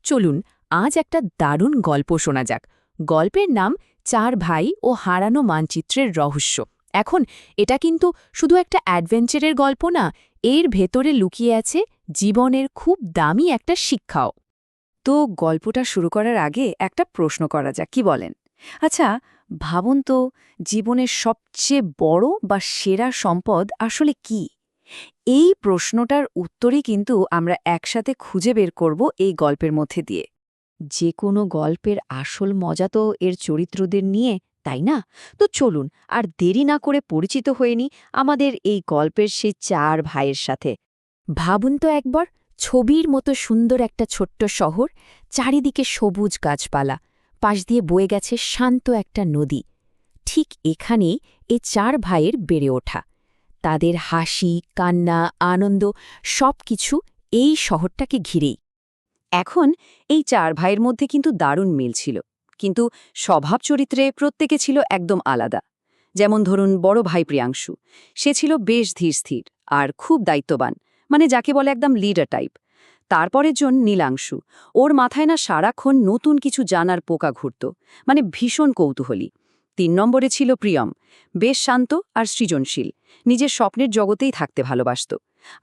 চলুন আজ একটা দারুণ গল্প শোনা যাক। গল্পের নাম চার ভাই ও হারানো মানচিত্রের রহস্য। এখন এটা কিন্তু শুধু একটা অ্যাডভেঞ্চারের গল্প না, এর ভেতরে লুকিয়ে আছে জীবনের খুব দামি একটা শিক্ষাও। তো গল্পটা শুরু করার আগে একটা প্রশ্ন করা যাক, কি বলেন? আচ্ছা, ভাবুন তো, জীবনের সবচেয়ে বড় বা সেরা সম্পদ আসলে কি? এই প্রশ্নটার উত্তরই কিন্তু আমরা একসাথে খুঁজে বের করব এই গল্পের মধ্যে দিয়ে। যে কোনো গল্পের আসল মজা তো এর চরিত্রদের নিয়ে, তাই না? তো চলুন আর দেরি না করে পরিচিত হয়ে নিই আমাদের এই গল্পের সেই চার ভাইয়ের সাথে। ভাবুন তো একবার, ছবির মতো সুন্দর একটা ছোট্ট শহর, চারিদিকে সবুজ গাছপালা, পাশ দিয়ে বয়ে গেছে শান্ত একটা নদী। ঠিক এখানেই এ চার ভাইয়ের বেড়ে ওঠা। তাদের হাসি, কান্না, আনন্দ সবকিছু এই শহরটাকে ঘিরেই। এখন এই চার ভাইয়ের মধ্যে কিন্তু দারুণ মিল ছিল, কিন্তু স্বভাব চরিত্রে প্রত্যেকে ছিল একদম আলাদা। যেমন ধরুন বড় ভাই প্রিয়াংশু, সে ছিল বেশ ধীরস্থির আর খুব দায়িত্ববান, মানে যাকে বলে একদম লিডার টাইপ। তারপরের জন নীলাংশু, ওর মাথায় না সারাক্ষণ নতুন কিছু জানার পোকা ঘুরত, মানে ভীষণ কৌতূহলী। ৩ নম্বরে ছিল প্রিয়ম, বেশ শান্ত আর সৃজনশীল, নিজের স্বপ্নের জগতেই থাকতে ভালোবাসত।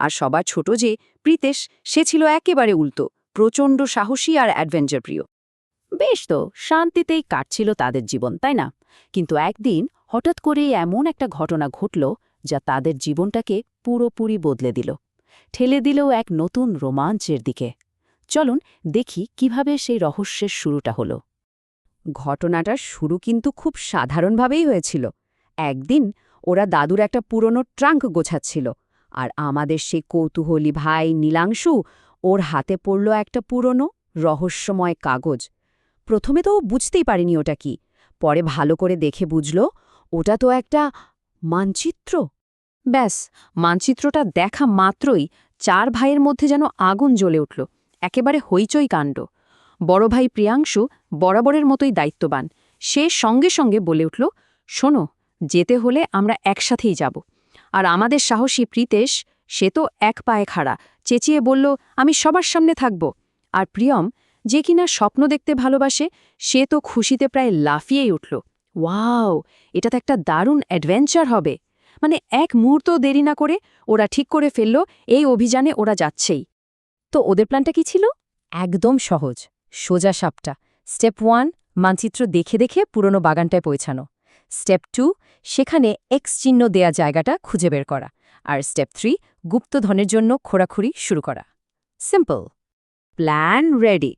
আর সবার ছোট যে প্রীতেশ, সে ছিল একেবারে উল্টো, প্রচণ্ড সাহসী আর অ্যাডভেঞ্চার প্রিয়। বেশ তো, শান্তিতেই কাটছিল তাদের জীবন, তাই না? কিন্তু একদিন হঠাৎ করেই এমন একটা ঘটনা ঘটল যা তাদের জীবনটাকে পুরোপুরি বদলে দিল, ঠেলে দিলেও এক নতুন রোমাঞ্চের দিকে। চলুন দেখি কিভাবে সেই রহস্যের শুরুটা হলো। ঘটনাটার শুরু কিন্তু খুব সাধারণভাবেই হয়েছিল। একদিন ওরা দাদুর একটা পুরনো ট্রাঙ্ক গোছাচ্ছিল, আর আমাদের সেই কৌতূহলী ভাই নীলাংশু, ওর হাতে পড়ল একটা পুরনো রহস্যময় কাগজ। প্রথমে তো ও বুঝতেই পারেনি ওটা কি, পরে ভালো করে দেখে বুঝল ওটা তো একটা মানচিত্র। ব্যাস, মানচিত্রটা দেখা মাত্রই চার ভাইয়ের মধ্যে যেন আগুন জ্বলে উঠল, একেবারে হইচই কাণ্ড। বড় ভাই প্রিয়াংশু বরাবরের মতোই দায়িত্ববান, সে সঙ্গে সঙ্গে বলে উঠল, শোনো, যেতে হলে আমরা একসাথেই যাব। আর আমাদের সাহসী প্রীতেশ, সে তো এক পায়ে খাড়া, চেঁচিয়ে বলল, আমি সবার সামনে থাকব। আর প্রিয়ম, যে কিনা স্বপ্ন দেখতে ভালোবাসে, সে তো খুশিতে প্রায় লাফিয়েই উঠল। ওয়াও, এটা তো একটা দারুণ অ্যাডভেঞ্চার হবে। মানে এক মুহূর্ত দেরি না করে ওরা ঠিক করে ফেলল এই অভিযানে ওরা যাচ্ছেই। তো ওদের প্ল্যানটা কি ছিল? একদম সহজ, সোজা সাপটা। স্টেপ 1, মানচিত্র দেখে দেখে পুরনো বাগানটায় পৌঁছানো। স্টেপ 2, সেখানে এক্স চিহ্ন দেয়া জায়গাটা খুঁজে বের করা। আর স্টেপ 3, গুপ্তধনের জন্য খোঁড়াখুড়ি শুরু করা। Simple plan ready.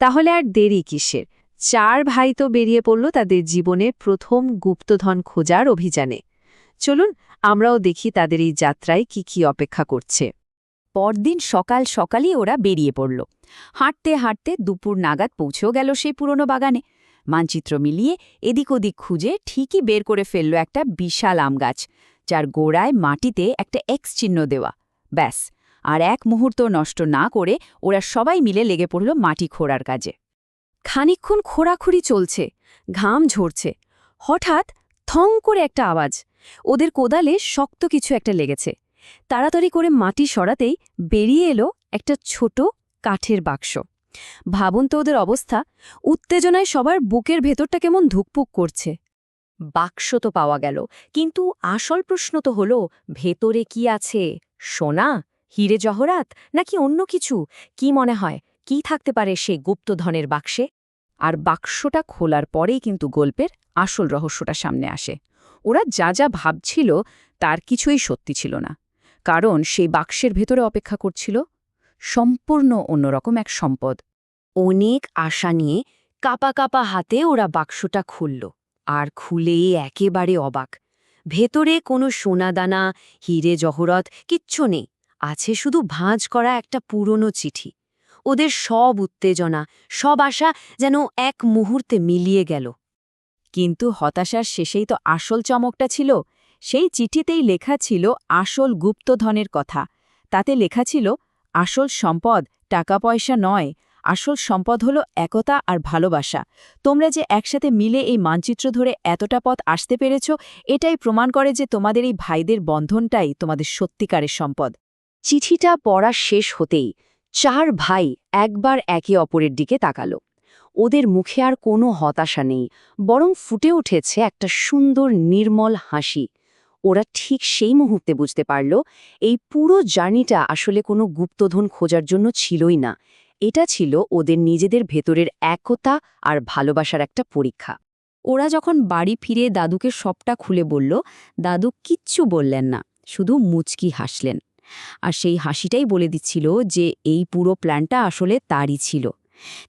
তাহলে আর দেরি কিসের? চার ভাই তো বেরিয়ে পড়ল তাদের জীবনের প্রথম গুপ্তধন খোঁজার অভিযানে। চলুন আমরাও দেখি তাদের এই যাত্রায় কি কি অপেক্ষা করছে। পরদিন সকাল সকালই ওরা বেরিয়ে পড়ল। হাঁটতে হাঁটতে দুপুর নাগাদ পৌঁছেও গেল সেই পুরনো বাগানে। মানচিত্র মিলিয়ে এদিক ওদিক খুঁজে ঠিকই বের করে ফেলল একটা বিশাল আম গাছ, যার গোড়ায় মাটিতে একটা এক্স চিহ্ন দেওয়া। ব্যাস, আর এক মুহূর্ত নষ্ট না করে ওরা সবাই মিলে লেগে পড়ল মাটি খোঁড়ার কাজে। খানিকক্ষণ খোঁড়াখুড়ি চলছে, ঘাম ঝরছে। হঠাৎ থং করে একটা আওয়াজ, ওদের কোদালে শক্ত কিছু একটা লেগেছে। তাড়াতাড়ি করে মাটি সরাতেই বেরিয়ে এলো একটা ছোট কাঠের বাক্স। ভাবুন তো ওদের অবস্থা, উত্তেজনায় সবার বুকের ভেতরটা কেমন ধুকপুক করছে। বাক্স তো পাওয়া গেল, কিন্তু আসল প্রশ্ন তো হলো, ভেতরে কি আছে? সোনা, হিরে জহরাত, নাকি অন্য কিছু? কি মনে হয়, কি থাকতে পারে সেই গুপ্তধনের বাক্সে? আর বাক্সটা খোলার পরেই কিন্তু গল্পের আসল রহস্যটা সামনে আসে। ওরা যা যা ভাবছিল তার কিছুই সত্যি ছিল না, কারণ সেই বাক্সের ভেতরে অপেক্ষা করছিল সম্পূর্ণ অন্যরকম এক সম্পদ। অনেক আশা নিয়ে কাপা কাপা হাতে ওরা বাক্সটা খুলল, আর খুলেই একেবারে অবাক। ভেতরে কোনো সোনাদানা, হিরে জহরত কিচ্ছু নেই, আছে শুধু ভাঁজ করা একটা পুরনো চিঠি। ওদের সব উত্তেজনা, সব আশা যেন এক মুহূর্তে মিলিয়ে গেল। কিন্তু হতাশার শেষেই তো আসল চমকটা ছিল। সেই চিঠিতেই লেখা ছিল আসল গুপ্তধনের কথা। তাতে লেখা ছিল, আসল সম্পদ টাকা পয়সা নয়, আসল সম্পদ হলো একতা আর ভালোবাসা। তোমরা যে একসাথে মিলে এই মানচিত্র ধরে এতটা পথ আসতে পেরেছ, এটাই প্রমাণ করে যে তোমাদের এই ভাইদের বন্ধনটাই তোমাদের সত্যিকারের সম্পদ। চিঠিটা পড়া শেষ হতেই চার ভাই একবার একে অপরের দিকে তাকালো। ওদের মুখে আর কোনো হতাশা নেই, বরং ফুটে উঠেছে একটা সুন্দর নির্মল হাসি। ওরা ঠিক সেই মুহূর্তে বুঝতে পারল এই পুরো জার্নিটা আসলে কোনো গুপ্তধন খোঁজার জন্য ছিলই না, এটা ছিল ওদের নিজেদের ভেতরের একতা আর ভালোবাসার একটা পরীক্ষা। ওরা যখন বাড়ি ফিরে দাদুকে সবটা খুলে বলল, দাদু কিচ্ছু বললেন না, শুধু মুচকি হাসলেন। আর সেই হাসিটাই বলে দিচ্ছিল যে এই পুরো প্ল্যানটা আসলে তারই ছিল।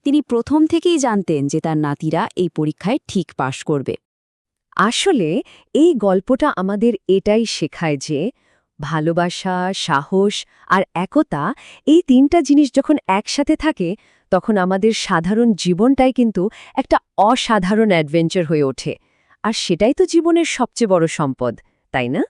তিনি প্রথম থেকেই জানতেন যে তার নাতিরা এই পরীক্ষায় ঠিক পাশ করবে। আসলে এই গল্পটা আমাদের এটাই শেখায় যে ভালোবাসা, সাহস আর একতা, এই তিনটা জিনিস যখন একসাথে থাকে তখন আমাদের সাধারণ জীবনটাই কিন্তু একটা অসাধারণ অ্যাডভেঞ্চার হয়ে ওঠে। আর সেটাই তো জীবনের সবচেয়ে বড় সম্পদ, তাই না?